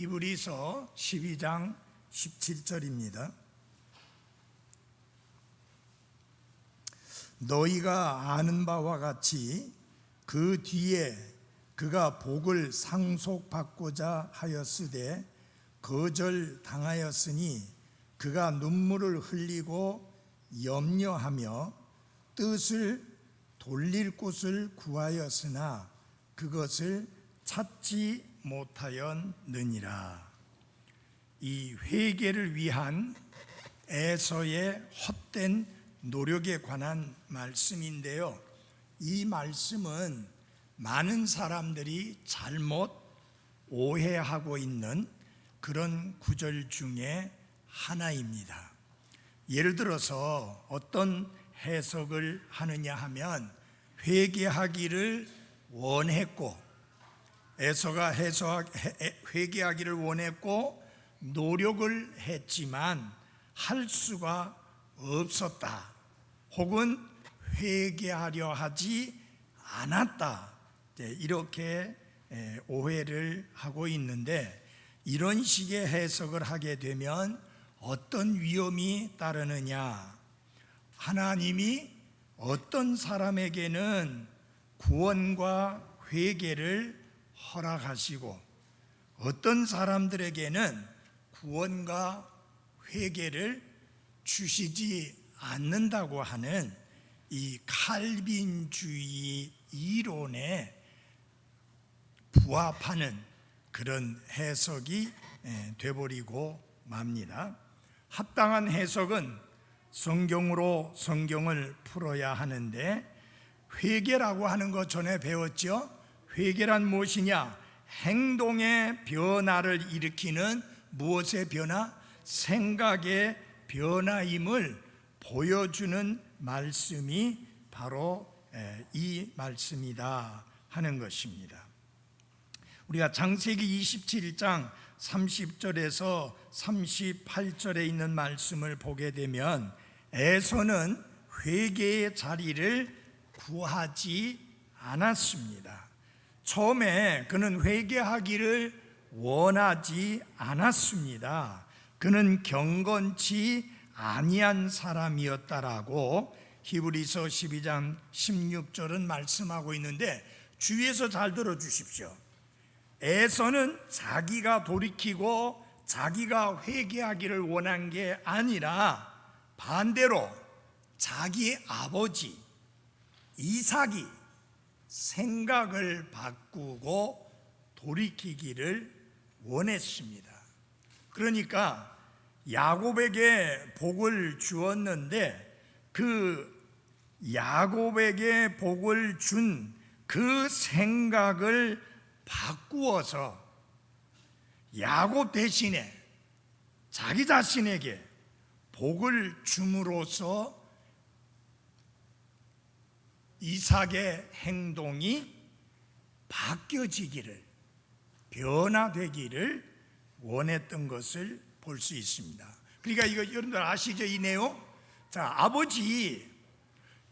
히브리서 12장 17절입니다. 너희가 아는 바와 같이 그 뒤에 그가 복을 상속받고자 하였으되 거절당하였으니 그가 눈물을 흘리고 염려하며 뜻을 돌릴 곳을 구하였으나 그것을 찾지 못하였느니라. 이 회개를 위한 에서의 헛된 노력에 관한 말씀인데요, 이 말씀은 많은 사람들이 잘못 오해하고 있는 그런 구절 중에 하나입니다. 예를 들어서 어떤 해석을 하느냐 하면 회개하기를 원했고, 에서가 회개하기를 원했고 노력을 했지만 할 수가 없었다, 혹은 회개하려 하지 않았다, 이렇게 오해를 하고 있는데, 이런 식의 해석을 하게 되면 어떤 위험이 따르느냐? 하나님이 어떤 사람에게는 구원과 회개를 허락하시고 어떤 사람들에게는 구원과 회개를 주시지 않는다고 하는 이 칼빈주의 이론에 부합하는 그런 해석이 되어버리고 맙니다. 합당한 해석은 성경으로 성경을 풀어야 하는데, 회개라고 하는 것 전에 배웠죠? 회개란 무엇이냐? 행동의 변화를 일으키는 무엇의 변화? 생각의 변화임을 보여주는 말씀이 바로 이 말씀이다 하는 것입니다. 우리가 창세기 27장 30절에서 38절에 있는 말씀을 보게 되면 에서는 회개의 자리를 구하지 않았습니다. 처음에 그는 회개하기를 원하지 않았습니다. 그는 경건치 아니한 사람이었다라고 히브리서 12장 16절은 말씀하고 있는데, 주위에서 잘 들어주십시오. 에서는 자기가 돌이키고 자기가 회개하기를 원한 게 아니라 반대로 자기 아버지 이삭이 생각을 바꾸고 돌이키기를 원했습니다. 그러니까 야곱에게 복을 주었는데, 그 야곱에게 복을 준 그 생각을 바꾸어서 야곱 대신에 자기 자신에게 복을 줌으로써 이삭의 행동이 바뀌어지기를, 변화되기를 원했던 것을 볼 수 있습니다. 그러니까 이거 여러분들 아시죠? 이 내용? 자, 아버지,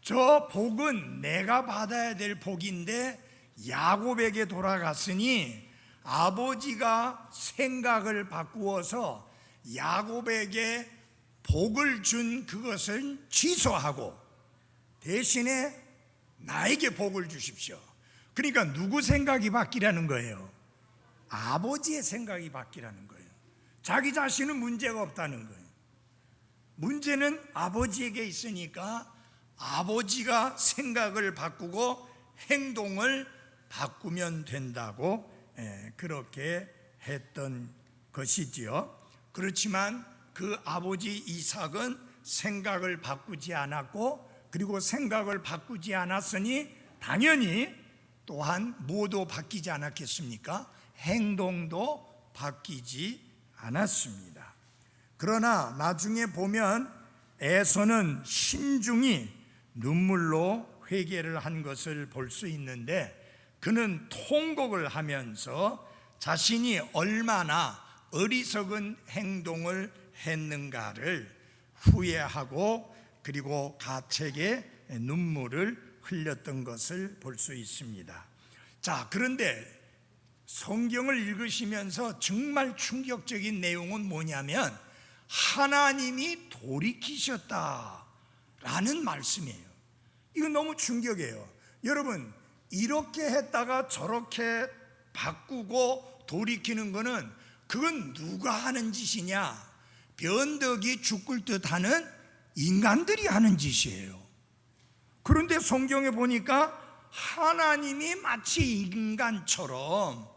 저 복은 내가 받아야 될 복인데 야곱에게 돌아갔으니 아버지가 생각을 바꾸어서 야곱에게 복을 준 그것을 취소하고 대신에 나에게 복을 주십시오. 그러니까 누구 생각이 바뀌라는 거예요? 아버지의 생각이 바뀌라는 거예요. 자기 자신은 문제가 없다는 거예요. 문제는 아버지에게 있으니까 아버지가 생각을 바꾸고 행동을 바꾸면 된다고 그렇게 했던 것이지요. 그렇지만 그 아버지 이삭은 생각을 바꾸지 않았고, 그리고 생각을 바꾸지 않았으니 당연히 또한 뭐도 바뀌지 않았겠습니까? 행동도 바뀌지 않았습니다. 그러나 나중에 보면 에서는 신중히 눈물로 회개를 한 것을 볼 수 있는데, 그는 통곡을 하면서 자신이 얼마나 어리석은 행동을 했는가를 후회하고 그리고 가책의 눈물을 흘렸던 것을 볼 수 있습니다. 자, 그런데 성경을 읽으시면서 정말 충격적인 내용은 뭐냐면 하나님이 돌이키셨다라는 말씀이에요. 이건 너무 충격이에요. 여러분, 이렇게 했다가 저렇게 바꾸고 돌이키는 거는 그건 누가 하는 짓이냐? 변덕이 죽을 듯 하는 인간들이 하는 짓이에요. 그런데 성경에 보니까 하나님이 마치 인간처럼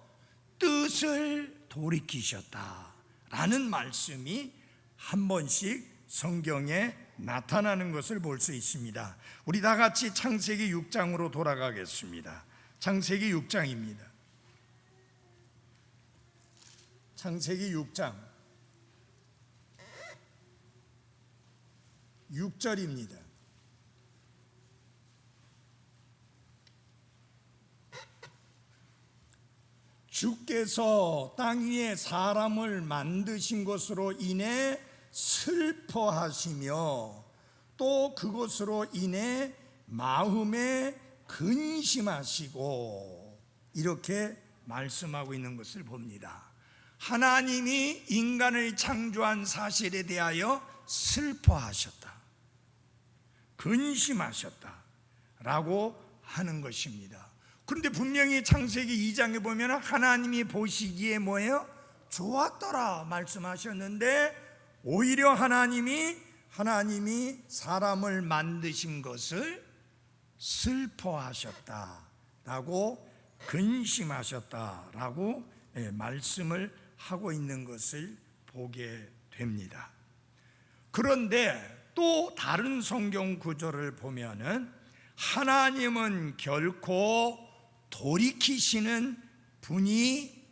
뜻을 돌이키셨다라는 말씀이 한 번씩 성경에 나타나는 것을 볼 수 있습니다. 우리 다 같이 창세기 6장으로 돌아가겠습니다. 창세기 6장입니다. 창세기 6장 6절입니다. 주께서 땅 위에 사람을 만드신 것으로 인해 슬퍼하시며 또 그것으로 인해 마음에 근심하시고, 이렇게 말씀하고 있는 것을 봅니다. 하나님이 인간을 창조한 사실에 대하여 슬퍼하셨다, 근심하셨다 라고 하는 것입니다. 그런데 분명히 창세기 2장에 보면 하나님이 보시기에 뭐예요? 좋았더라 말씀하셨는데, 오히려 하나님이 사람을 만드신 것을 슬퍼하셨다라고, 근심하셨다라고 말씀을 하고 있는 것을 보게 됩니다. 그런데 또 다른 성경 구절을 보면은 하나님은 결코 돌이키시는 분이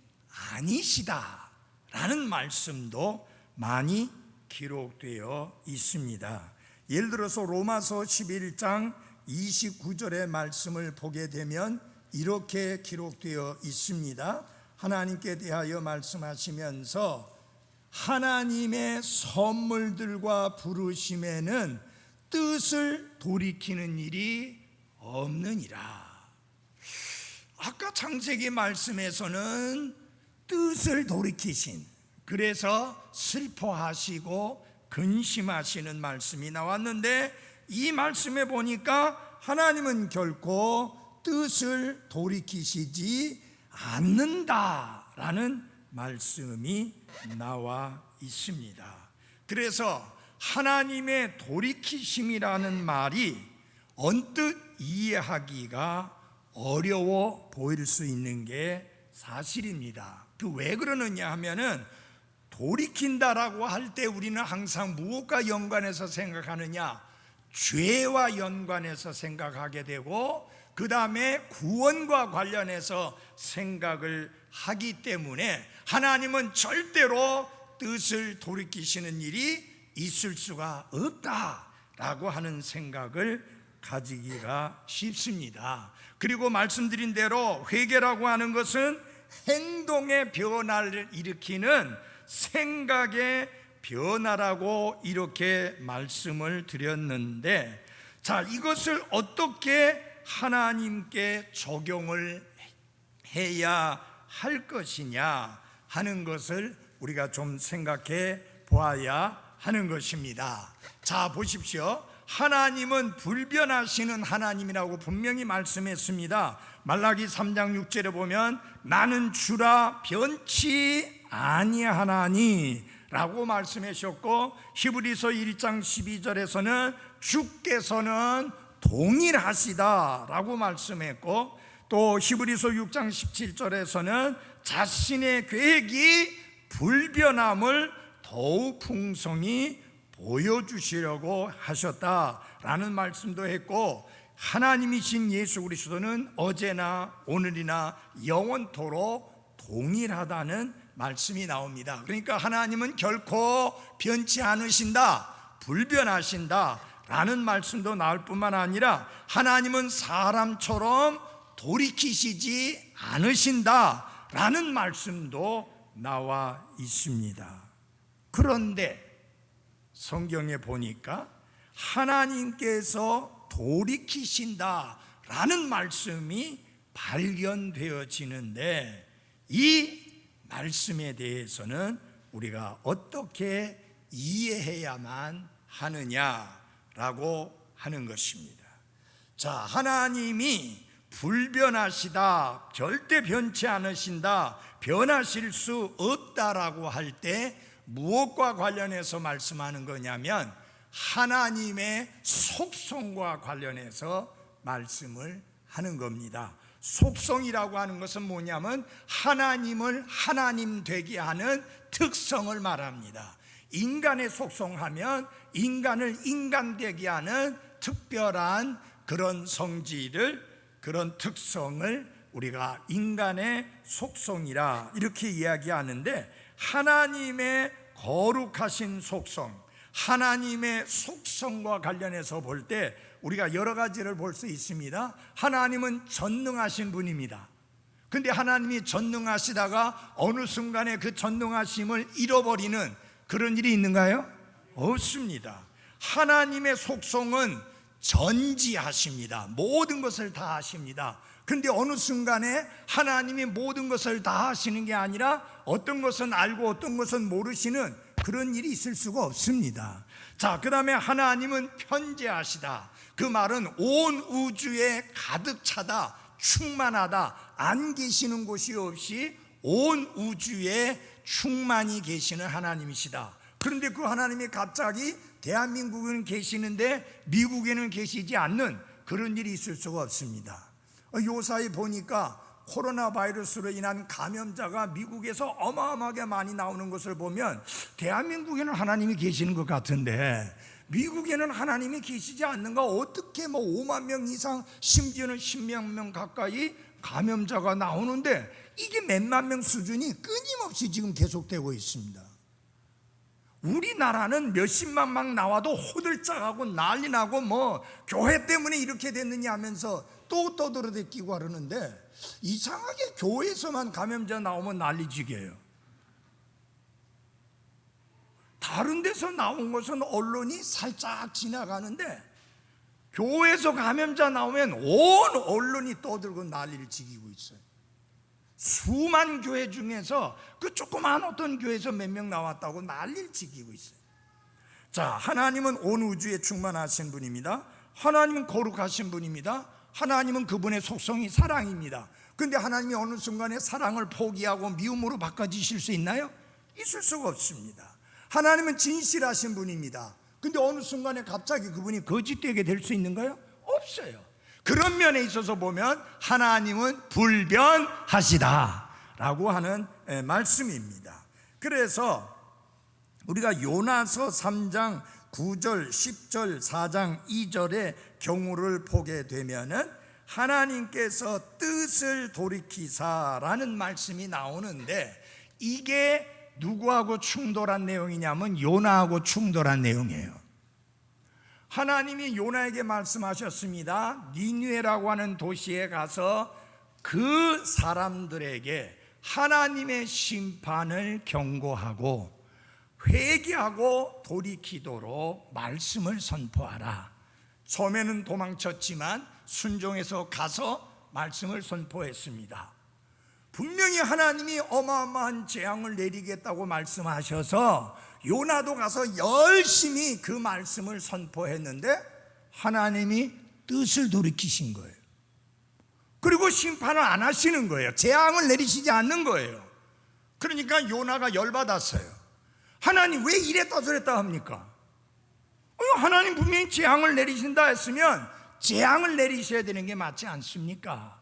아니시다라는 말씀도 많이 기록되어 있습니다. 예를 들어서 로마서 11장 29절의 말씀을 보게 되면 이렇게 기록되어 있습니다. 하나님께 대하여 말씀하시면서 하나님의 선물들과 부르심에는 뜻을 돌이키는 일이 없느니라. 아까 창세기 말씀에서는 뜻을 돌이키신, 그래서 슬퍼하시고 근심하시는 말씀이 나왔는데, 이 말씀에 보니까 하나님은 결코 뜻을 돌이키시지 않는다라는 말씀이 나와 있습니다. 그래서 하나님의 돌이키심이라는 말이 언뜻 이해하기가 어려워 보일 수 있는 게 사실입니다. 왜 그러느냐 하면은, 돌이킨다라고 할 때 우리는 항상 무엇과 연관해서 생각하느냐? 죄와 연관해서 생각하게 되고, 그 다음에 구원과 관련해서 생각을 하기 때문에 하나님은 절대로 뜻을 돌이키시는 일이 있을 수가 없다라고 하는 생각을 가지기가 쉽습니다. 그리고 말씀드린 대로 회개라고 하는 것은 행동의 변화를 일으키는 생각의 변화라고 이렇게 말씀을 드렸는데, 자, 이것을 어떻게 하나님께 적용을 해야 할 것이냐 하는 것을 우리가 좀 생각해 보아야 하는 것입니다. 자, 보십시오. 하나님은 불변하시는 하나님이라고 분명히 말씀했습니다. 말라기 3장 6절에 보면 나는 주라 변치 아니하나니 라고 말씀하셨고, 히브리서 1장 12절에서는 주께서는 동일하시다 라고 말씀했고, 또 히브리서 6장 17절에서는 자신의 계획이 불변함을 더욱 풍성히 보여주시려고 하셨다라는 말씀도 했고, 하나님이신 예수 그리스도는 어제나 오늘이나 영원토록 동일하다는 말씀이 나옵니다. 그러니까 하나님은 결코 변치 않으신다, 불변하신다 라는 말씀도 나올 뿐만 아니라 하나님은 사람처럼 돌이키시지 않으신다 라는 말씀도 나와 있습니다. 그런데 성경에 보니까 하나님께서 돌이키신다 라는 말씀이 발견되어지는데, 이 말씀에 대해서는 우리가 어떻게 이해해야만 하느냐라고 하는 것입니다. 자, 하나님이 불변하시다, 절대 변치 않으신다, 변하실 수 없다라고 할 때 무엇과 관련해서 말씀하는 거냐면 하나님의 속성과 관련해서 말씀을 하는 겁니다. 속성이라고 하는 것은 뭐냐면 하나님을 하나님 되게 하는 특성을 말합니다. 인간의 속성하면 인간을 인간 되게 하는 특별한 그런 성질을, 그런 특성을 우리가 인간의 속성이라 이렇게 이야기하는데, 하나님의 거룩하신 속성, 하나님의 속성과 관련해서 볼 때 우리가 여러 가지를 볼 수 있습니다. 하나님은 전능하신 분입니다. 근데 하나님이 전능하시다가 어느 순간에 그 전능하심을 잃어버리는 그런 일이 있는가요? 없습니다. 하나님의 속성은 전지하십니다. 모든 것을 다 하십니다. 근데 어느 순간에 하나님이 모든 것을 다 하시는 게 아니라 어떤 것은 알고 어떤 것은 모르시는 그런 일이 있을 수가 없습니다. 자, 그 다음에 하나님은 편재하시다. 그 말은 온 우주에 가득 차다, 충만하다, 안 계시는 곳이 없이 온 우주에 충만히 계시는 하나님이시다. 그런데 그 하나님이 갑자기 대한민국에는 계시는데 미국에는 계시지 않는 그런 일이 있을 수가 없습니다. 요사이 보니까 코로나 바이러스로 인한 감염자가 미국에서 어마어마하게 많이 나오는 것을 보면 대한민국에는 하나님이 계시는 것 같은데 미국에는 하나님이 계시지 않는가? 어떻게 5만 명 이상, 심지어는 10만 명 가까이 감염자가 나오는데 이게 몇만 명 수준이 끊임없이 지금 계속되고 있습니다. 우리나라는 몇십만 막 나와도 호들짝하고 난리 나고 교회 때문에 이렇게 됐느냐 하면서 또 떠들어대끼고 하려는데, 이상하게 교회에서만 감염자 나오면 난리지게요. 다른 데서 나온 것은 언론이 살짝 지나가는데 교회에서 감염자 나오면 온 언론이 떠들고 난리를 지기고 있어요. 수만 교회 중에서 그 조그만 어떤 교회에서 몇 명 나왔다고 난리를 지기고 있어요. 자, 하나님은 온 우주에 충만하신 분입니다. 하나님은 거룩하신 분입니다. 하나님은 그분의 속성이 사랑입니다. 그런데 하나님이 어느 순간에 사랑을 포기하고 미움으로 바꿔주실 수 있나요? 있을 수가 없습니다. 하나님은 진실하신 분입니다. 그런데 어느 순간에 갑자기 그분이 거짓되게 될 수 있는가요? 없어요. 그런 면에 있어서 보면 하나님은 불변하시다 라고 하는 말씀입니다. 그래서 우리가 요나서 3장 9절, 10절, 4장 2절의 경우를 보게 되면은 하나님께서 뜻을 돌이키사라는 말씀이 나오는데, 이게 누구하고 충돌한 내용이냐면 요나하고 충돌한 내용이에요. 하나님이 요나에게 말씀하셨습니다. 니느웨라고 하는 도시에 가서 그 사람들에게 하나님의 심판을 경고하고 회개하고 돌이키도록 말씀을 선포하라. 처음에는 도망쳤지만 순종해서 가서 말씀을 선포했습니다. 분명히 하나님이 어마어마한 재앙을 내리겠다고 말씀하셔서 요나도 가서 열심히 그 말씀을 선포했는데 하나님이 뜻을 돌이키신 거예요. 그리고 심판을 안 하시는 거예요. 재앙을 내리시지 않는 거예요. 그러니까 요나가 열받았어요. 하나님 왜 이랬다 저랬다 합니까? 하나님 분명히 재앙을 내리신다 했으면 재앙을 내리셔야 되는 게 맞지 않습니까?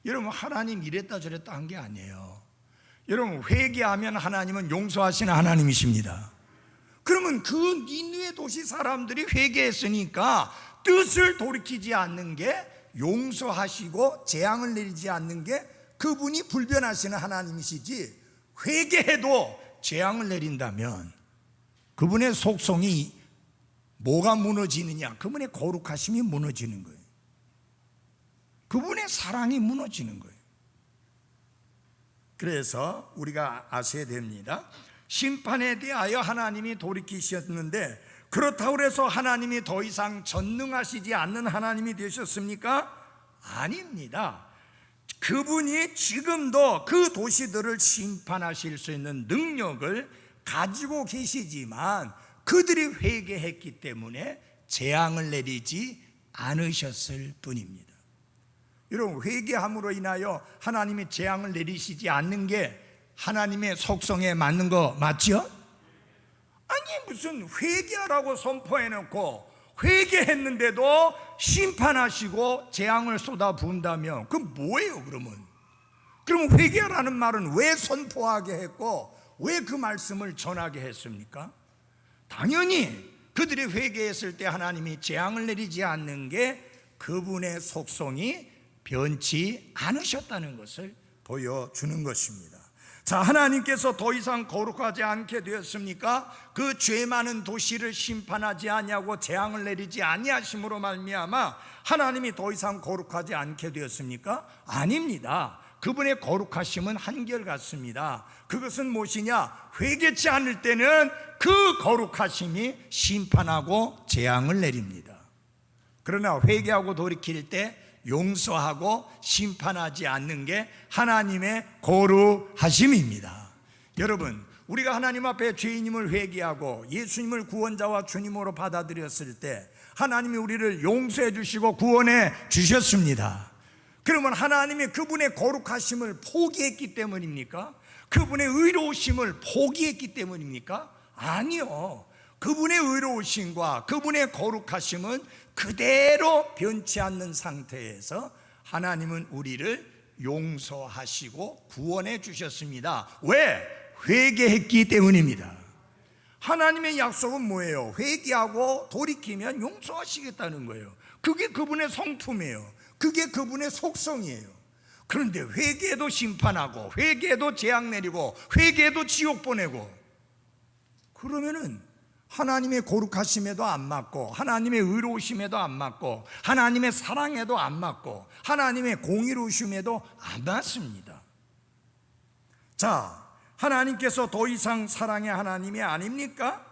여러분, 하나님 이랬다 저랬다 한 게 아니에요. 여러분, 회개하면 하나님은 용서하시는 하나님이십니다. 그러면 그 니느웨 도시 사람들이 회개했으니까 뜻을 돌이키지 않는 게, 용서하시고 재앙을 내리지 않는 게 그분이 불변하시는 하나님이시지, 회개해도 재앙을 내린다면 그분의 속성이 뭐가 무너지느냐? 그분의 거룩하심이 무너지는 거예요. 그분의 사랑이 무너지는 거예요. 그래서 우리가 아셔야 됩니다. 심판에 대하여 하나님이 돌이키셨는데, 그렇다고 해서 하나님이 더 이상 전능하시지 않는 하나님이 되셨습니까? 아닙니다. 그분이 지금도 그 도시들을 심판하실 수 있는 능력을 가지고 계시지만 그들이 회개했기 때문에 재앙을 내리지 않으셨을 뿐입니다. 여러분, 회개함으로 인하여 하나님이 재앙을 내리시지 않는 게 하나님의 속성에 맞는 거 맞죠? 아니, 무슨 회개하라고 선포해놓고 회개했는데도 심판하시고 재앙을 쏟아 부은다면 그건 뭐예요? 그러면 회개하라는 말은 왜 선포하게 했고 왜 그 말씀을 전하게 했습니까? 당연히 그들이 회개했을 때 하나님이 재앙을 내리지 않는 게 그분의 속성이 변치 않으셨다는 것을 보여주는 것입니다. 자, 하나님께서 더 이상 거룩하지 않게 되었습니까? 그 죄 많은 도시를 심판하지 아니하고 재앙을 내리지 아니하심으로 말미암아 하나님이 더 이상 거룩하지 않게 되었습니까? 아닙니다. 그분의 거룩하심은 한결같습니다. 그것은 무엇이냐? 회개치 않을 때는 그 거룩하심이 심판하고 재앙을 내립니다. 그러나 회개하고 돌이킬 때 용서하고 심판하지 않는 게 하나님의 거룩하심입니다. 여러분, 우리가 하나님 앞에 죄인임을 회개하고 예수님을 구원자와 주님으로 받아들였을 때 하나님이 우리를 용서해 주시고 구원해 주셨습니다. 그러면 하나님이 그분의 거룩하심을 포기했기 때문입니까? 그분의 의로우심을 포기했기 때문입니까? 아니요. 그분의 의로우심과 그분의 거룩하심은 그대로 변치 않는 상태에서 하나님은 우리를 용서하시고 구원해 주셨습니다. 왜? 회개했기 때문입니다. 하나님의 약속은 뭐예요? 회개하고 돌이키면 용서하시겠다는 거예요. 그게 그분의 성품이에요. 그게 그분의 속성이에요. 그런데 회개도 심판하고 회개도 재앙 내리고 회개도 지옥 보내고 그러면은 하나님의 거룩하심에도 안 맞고 하나님의 의로우심에도 안 맞고 하나님의 사랑에도 안 맞고 하나님의 공의로우심에도 안 맞습니다. 자, 하나님께서 더 이상 사랑의 하나님이 아닙니까?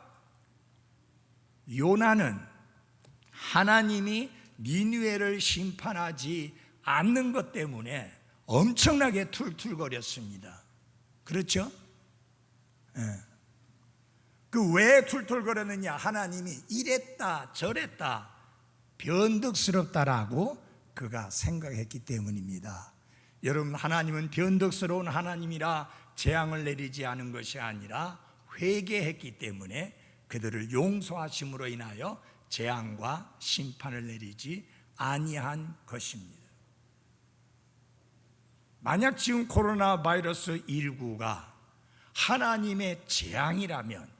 요나는 하나님이 니느웨를 심판하지 않는 것 때문에 엄청나게 툴툴거렸습니다. 그렇죠? 그 왜 툴툴거렸느냐? 하나님이 이랬다 저랬다 변덕스럽다라고 그가 생각했기 때문입니다. 여러분, 하나님은 변덕스러운 하나님이라 재앙을 내리지 않은 것이 아니라 회개했기 때문에 그들을 용서하심으로 인하여 재앙과 심판을 내리지 아니한 것입니다. 만약 지금 코로나 바이러스 19가 하나님의 재앙이라면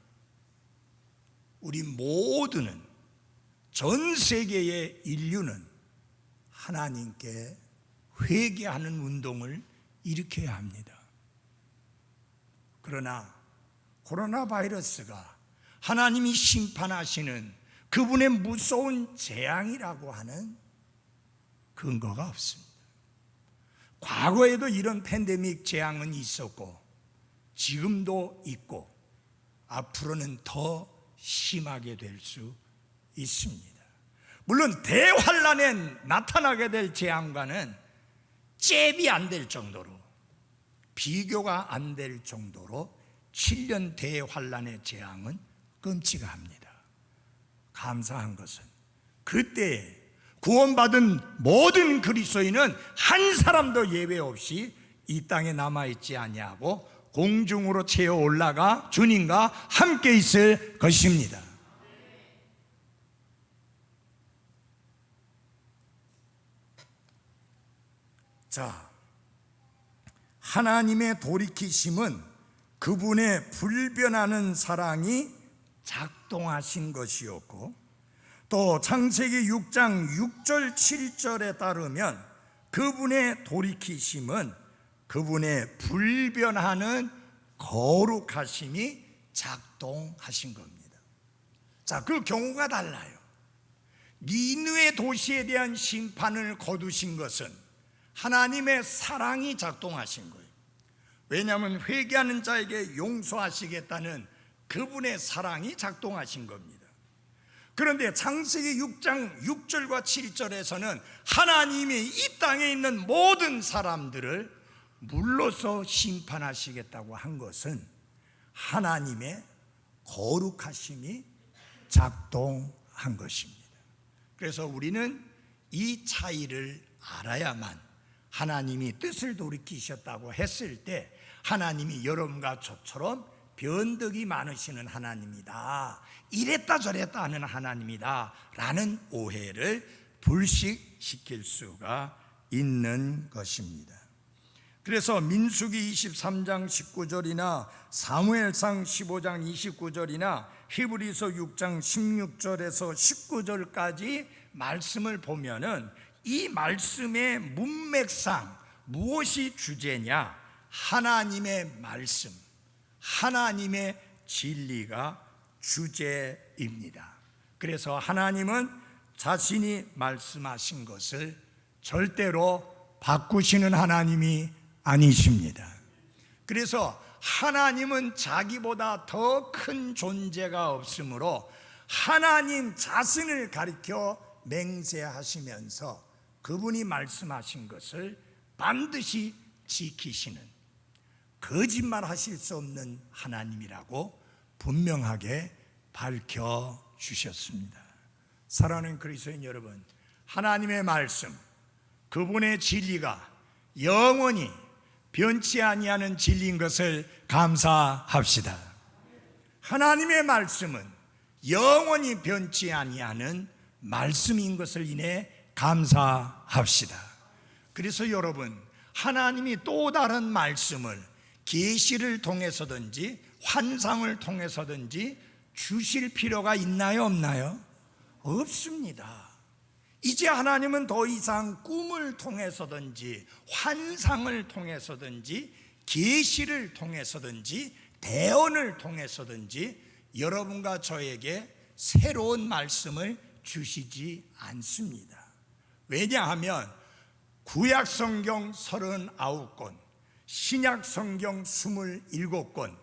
우리 모두는, 전 세계의 인류는 하나님께 회개하는 운동을 일으켜야 합니다. 그러나 코로나 바이러스가 하나님이 심판하시는 그분의 무서운 재앙이라고 하는 근거가 없습니다. 과거에도 이런 팬데믹 재앙은 있었고 지금도 있고 앞으로는 더 심하게 될 수 있습니다. 물론 대환란에 나타나게 될 재앙과는 잽이 안 될 정도로, 비교가 안 될 정도로 7년 대환란의 재앙은 끔찍합니다. 감사한 것은 그때 구원받은 모든 그리스도인은 한 사람도 예외 없이 이 땅에 남아있지 아니하고 공중으로 채어 올라가 주님과 함께 있을 것입니다. 자, 하나님의 돌이키심은 그분의 불변하는 사랑이 작동하신 것이었고, 또 창세기 6장 6절 7절에 따르면 그분의 돌이키심은 그분의 불변하는 거룩하심이 작동하신 겁니다. 자, 그 경우가 달라요. 니느웨 도시에 대한 심판을 거두신 것은 하나님의 사랑이 작동하신 거예요. 왜냐하면 회개하는 자에게 용서하시겠다는 그분의 사랑이 작동하신 겁니다. 그런데 창세기 6장 6절과 7절에서는 하나님이 이 땅에 있는 모든 사람들을 물로서 심판하시겠다고 한 것은 하나님의 거룩하심이 작동한 것입니다. 그래서 우리는 이 차이를 알아야만 하나님이 뜻을 돌이키셨다고 했을 때 하나님이 여러분과 저처럼 변덕이 많으시는 하나님이다, 이랬다 저랬다 하는 하나님이다 라는 오해를 불식시킬 수가 있는 것입니다. 그래서 민수기 23장 19절이나 사무엘상 15장 29절이나 히브리서 6장 16절에서 19절까지 말씀을 보면은 이 말씀의 문맥상 무엇이 주제냐? 하나님의 말씀, 하나님의 진리가 주제입니다. 그래서 하나님은 자신이 말씀하신 것을 절대로 바꾸시는 하나님이 아니십니다. 그래서 하나님은 자기보다 더 큰 존재가 없으므로 하나님 자신을 가리켜 맹세하시면서 그분이 말씀하신 것을 반드시 지키시는, 거짓말하실 수 없는 하나님이라고 분명하게 밝혀주셨습니다. 사랑하는 그리스도인 여러분, 하나님의 말씀, 그분의 진리가 영원히 변치 아니하는 진리인 것을 감사합시다. 하나님의 말씀은 영원히 변치 아니하는 말씀인 것을 인해 감사합시다. 그래서 여러분, 하나님이 또 다른 말씀을 계시를 통해서든지 환상을 통해서든지 주실 필요가 있나요, 없나요? 없습니다. 이제 하나님은 더 이상 꿈을 통해서든지 환상을 통해서든지 계시를 통해서든지 대언을 통해서든지 여러분과 저에게 새로운 말씀을 주시지 않습니다. 왜냐하면 구약 성경 39권, 신약 성경 27권,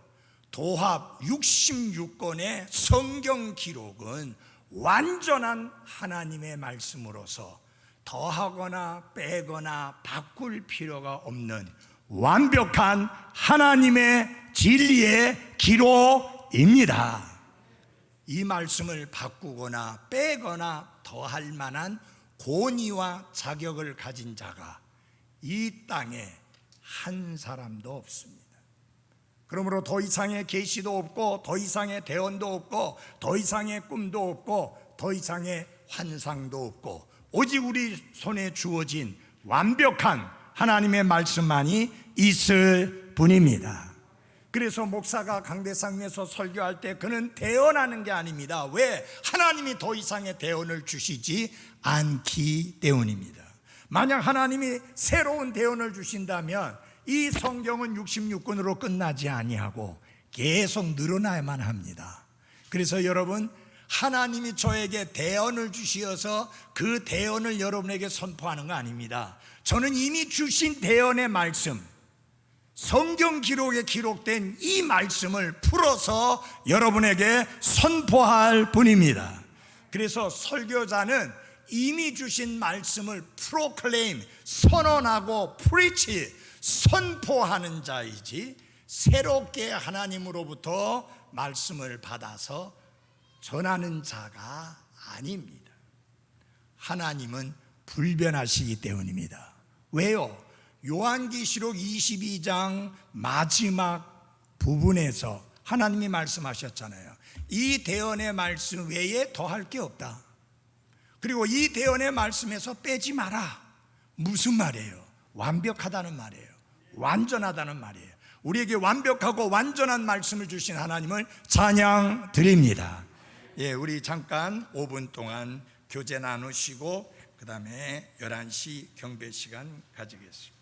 도합 66권의 성경 기록은 완전한 하나님의 말씀으로서 더하거나 빼거나 바꿀 필요가 없는 완벽한 하나님의 진리의 기록입니다. 이 말씀을 바꾸거나 빼거나 더할 만한 권위와 자격을 가진 자가 이 땅에 한 사람도 없습니다. 그러므로 더 이상의 계시도 없고 더 이상의 대언도 없고 더 이상의 꿈도 없고 더 이상의 환상도 없고 오직 우리 손에 주어진 완벽한 하나님의 말씀만이 있을 뿐입니다. 그래서 목사가 강대상에서 설교할 때 그는 대언하는 게 아닙니다. 왜? 하나님이 더 이상의 대언을 주시지 않기 때문입니다. 만약 하나님이 새로운 대언을 주신다면 이 성경은 66권으로 끝나지 아니하고 계속 늘어나야만 합니다. 그래서 여러분, 하나님이 저에게 대언을 주시어서 그 대언을 여러분에게 선포하는 거 아닙니다. 저는 이미 주신 대언의 말씀, 성경 기록에 기록된 이 말씀을 풀어서 여러분에게 선포할 뿐입니다. 그래서 설교자는 이미 주신 말씀을 프로클레임, 선언하고 프리치, 선포하는 자이지 새롭게 하나님으로부터 말씀을 받아서 전하는 자가 아닙니다. 하나님은 불변하시기 때문입니다. 왜요? 요한계시록 22장 마지막 부분에서 하나님이 말씀하셨잖아요. 이 대언의 말씀 외에 더할 게 없다. 그리고 이 대언의 말씀에서 빼지 마라. 무슨 말이에요? 완벽하다는 말이에요. 완전하다는 말이에요. 우리에게 완벽하고 완전한 말씀을 주신 하나님을 찬양 드립니다. 예, 우리 잠깐 5분 동안 교제 나누시고 그 다음에 11시 경배 시간 가지겠습니다.